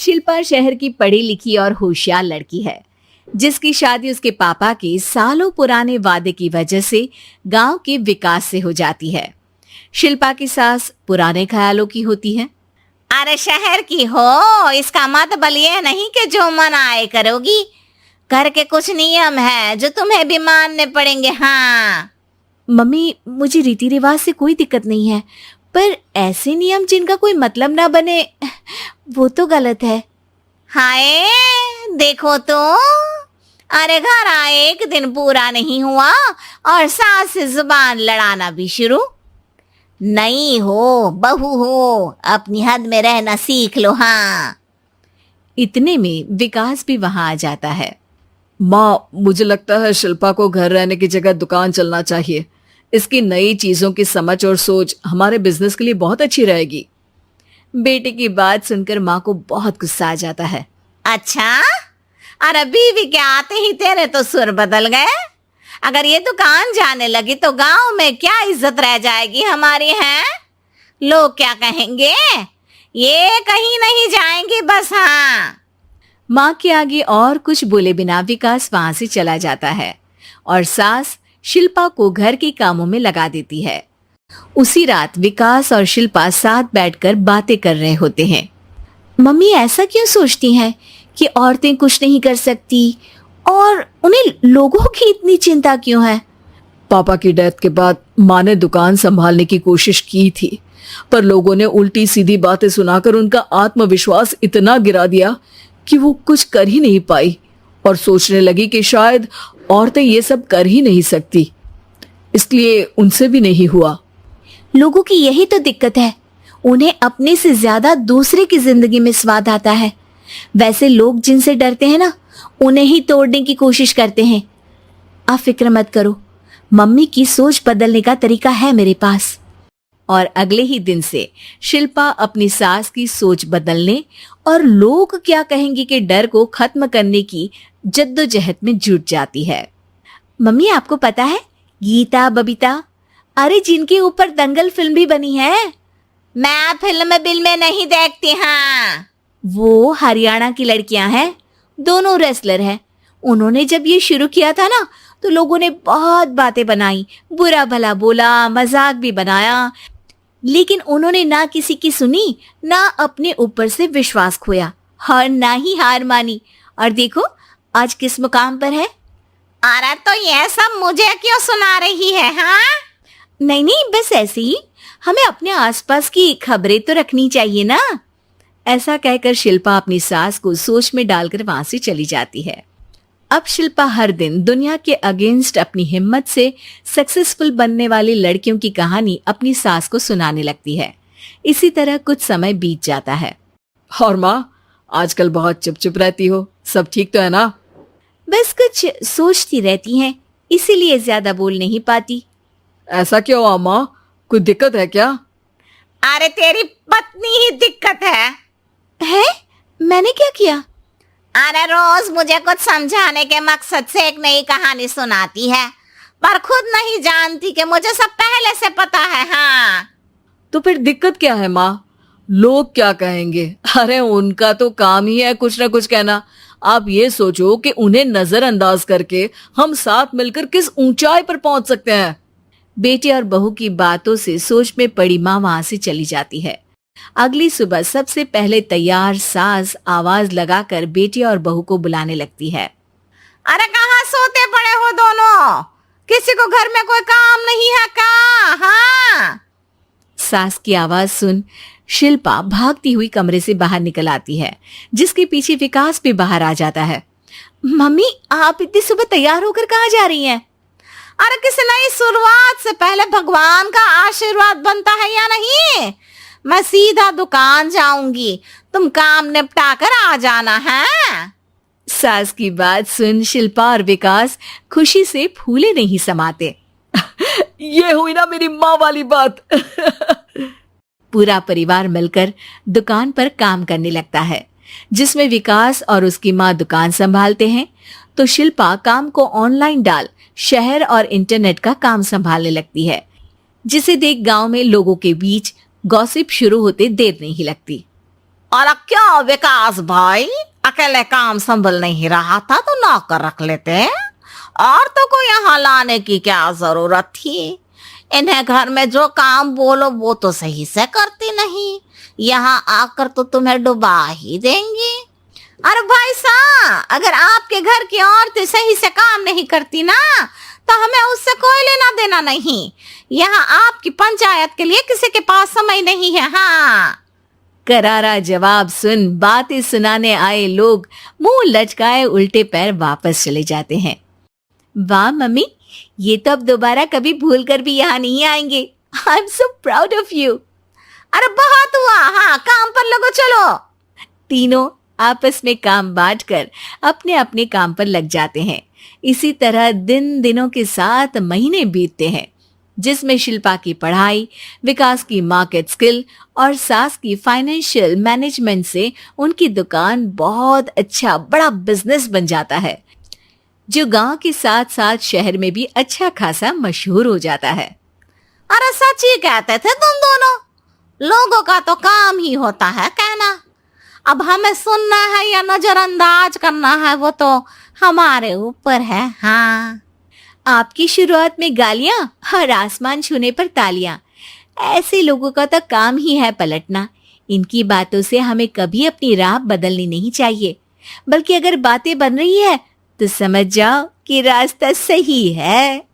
शिल्पा शहर की पढ़ी लिखी और होशियार लड़की है, जिसकी शादी उसके पापा के सालों पुराने वादे की वजह से गांव के विकास से हो जाती है। शिल्पा की सास पुराने ख्यालों की होती है। अरे शहर की हो, इसका मतलब ये नहीं कि जो मन आए करोगी। घर के कुछ नियम है जो तुम्हें भी मानने पड़ेंगे। हाँ मम्मी, मुझे रीति रिवाज से कोई दिक्कत नहीं है, पर ऐसे नियम जिनका कोई मतलब ना बने वो तो गलत है। हाय देखो तो, अरे घर आए एक दिन पूरा नहीं हुआ और सास से जुबान लड़ाना भी शुरू। नहीं हो, बहू हो, अपनी हद में रहना सीख लो। हाँ इतने में विकास भी वहां आ जाता है। माँ, मुझे लगता है शिल्पा को घर रहने की जगह दुकान चलना चाहिए। इसकी नई चीजों की समझ और सोच हमारे बिजनेस के लिए बहुत अच्छी रहेगी। बेटे की बात सुनकर माँ को बहुत गुस्सा आ जाता है। अच्छा, अरे बीवी के आते ही तेरे तो सुर बदल गए। अगर ये दुकान जाने लगी तो गांव में क्या इज्जत रह जाएगी हमारी। है लोग क्या कहेंगे? ये कहीं नहीं जाएंगे बस। हाँ माँ के आगे और कुछ बोले बिना विकास वहां से चला जाता है और सास शिल्पा को घर के कामों में लगा देती है। उसी रात विकास और शिल्पा साथ बैठकर बातें कर रहे होते हैं। मम्मी ऐसा क्यों सोचती हैं कि औरतें कुछ नहीं कर सकती और उन्हें लोगों की इतनी चिंता क्यों है? पापा की डेथ के बाद माँ ने दुकान संभालने की कोशिश की थी, पर लोगों ने उल्टी सीधी बातें सुनाकर उनका आत्मविश्वास इतना गिरा दिया कि वो कुछ कर ही नहीं पाई और सोचने लगी कि शायद औरतें ये सब कर ही नहीं सकती, इसलिए उनसे भी नहीं हुआ। लोगों की यही तो दिक्कत है, उन्हें अपने से ज्यादा दूसरे की जिंदगी में स्वाद आता है। वैसे लोग जिनसे डरते हैं ना, उन्हें ही तोड़ने की कोशिश करते हैं। आप फिक्र मत करो, मम्मी की सोच बदलने का तरीका है मेरे पास। और अगले ही दिन से शिल्पा अपनी सास की सोच बदलने और लोग क्या कहेंगे के डर को खत्म करने की जद्दोजहद में जुट जाती है। मम्मी, आपको पता है गीता, बबीता, अरे जिनके ऊपर दंगल फिल्म भी बनी है। मैं फिल्म बिल में नहीं देखती। हाँ वो हरियाणा की लड़कियां हैं, दोनों रेसलर हैं। उन्होंने जब ये शुरू किया था ना, तो लोगों ने बहुत बातें बनाई, बुरा भला बोला, मजाक भी बनाया, लेकिन उन्होंने ना किसी की सुनी, ना अपने ऊपर से विश्वास खोया और ना ही हार मानी। और देखो आज किस मुकाम पर है। अरे तो ये सब मुझे क्यों सुना रही है? हाँ नहीं नहीं, बस ऐसे ही, हमें अपने आसपास की खबरें तो रखनी चाहिए ना। ऐसा कहकर शिल्पा अपनी सास को सोच में डालकर वहां से चली जाती है। अब शिल्पा हर दिन दुनिया के अगेंस्ट अपनी हिम्मत से सक्सेसफुल बनने वाली लड़कियों की कहानी अपनी सास को सुनाने लगती है। इसी तरह कुछ समय बीत जाता है। और माँ, आजकल बहुत चुप चुप रहती हो, सब ठीक तो है ना? बस कुछ सोचती रहती हैं, इसीलिए ज्यादा बोल नहीं पाती। ऐसा क्यों हुआ माँ, कोई दिक्कत है क्या? अरे तेरी पत्नी ही दिक्कत है। मैंने क्या किया? अरे रोज मुझे कुछ समझाने के मकसद से एक नई कहानी सुनाती है, पर खुद नहीं जानती कि मुझे सब पहले से पता है। हाँ तो फिर दिक्कत क्या है माँ? लोग क्या कहेंगे? अरे उनका तो काम ही है कुछ ना कुछ कहना। आप ये सोचो कि उन्हें नजरअंदाज करके हम साथ मिलकर किस ऊंचाई पर पहुंच सकते हैं। बेटे और बहू की बातों से सोच में पड़ी माँ वहां से चली जाती है। अगली सुबह सबसे पहले तैयार सास आवाज लगाकर बेटे और बहू को बुलाने लगती है। अरे कहाँ सोते पड़े हो दोनों? किसी को घर में कोई काम नहीं है का? हाँ सास की आवाज सुन शिल्पा भागती हुई कमरे से बाहर निकल आती है, जिसके पीछे विकास भी बाहर आ जाता है। मम्मी, आप इतनी सुबह तैयार होकर कहाँ जा रही हैं? अरे किसी नई शुरुआत से पहले भगवान का आशीर्वाद बनता है या नहीं? मैं सीधा दुकान जाऊंगी, तुम काम निपटा कर आ जाना है। सास की बात सुन शिल्पा और विकास खुशी से फूले नहीं समाते। ये हुई ना मेरी माँ वाली बात। पूरा परिवार मिलकर दुकान पर काम करने लगता है, जिसमें विकास और उसकी माँ दुकान संभालते हैं, तो शिल्पा काम को ऑनलाइन डाल शहर और इंटरनेट का काम संभालने लगती है, जिसे देख गांव में लोगों के बीच गॉसिप शुरू होते देर नहीं लगती। और क्या विकास भाई, अकेले काम संभल नहीं रहा था तो नौकर रख लेते, और तो को यहाँ लाने की क्या जरूरत थी। इन्हें घर में जो काम बोलो वो तो सही से करती नहीं, यहाँ आकर तो तुम्हें डुबा ही देंगी। अरे भाई साहब, अगर आपके घर की औरतें सही से काम नहीं करती ना तो हमें उससे कोई लेना देना नहीं। यहाँ आपकी पंचायत के लिए किसी के पास समय नहीं है। हाँ, करारा जवाब सुन बातें सुनाने आए लोग मुंह लटकाए उल्टे पैर वापस चले जाते हैं। वाह मम्मी, ये तो अब दोबारा कभी भूल कर भी यहाँ नहीं आएंगे। I am so proud of you. अरे बहुत हुआ, हाँ काम पर लगो चलो। तीनों आपस में काम बांटकर अपने अपने काम पर लग जाते हैं। इसी तरह दिनों के साथ महीने बीतते हैं, जिसमें शिल्पा की पढ़ाई, विकास की मार्केट स्किल और सास की फाइनेंशियल मैनेजमेंट से उनकी दुकान बहुत अच्छा बड़ा बिजनेस बन जाता है, जो गांव के साथ साथ शहर में भी अच्छा खासा मशहूर हो जाता है। अरे सच ही कहते थे तुम दोनों, लोगों का तो काम ही होता है कहना। अब हमें सुनना है या नजरअंदाज करना है वो तो हमारे ऊपर है। हाँ, आपकी शुरुआत में गालियां और आसमान छूने पर तालियां, ऐसे लोगों का तो काम ही है पलटना। इनकी बातों से हमें कभी अपनी राह बदलनी नहीं चाहिए, बल्कि अगर बातें बन रही है तो समझ जाओ कि रास्ता सही है।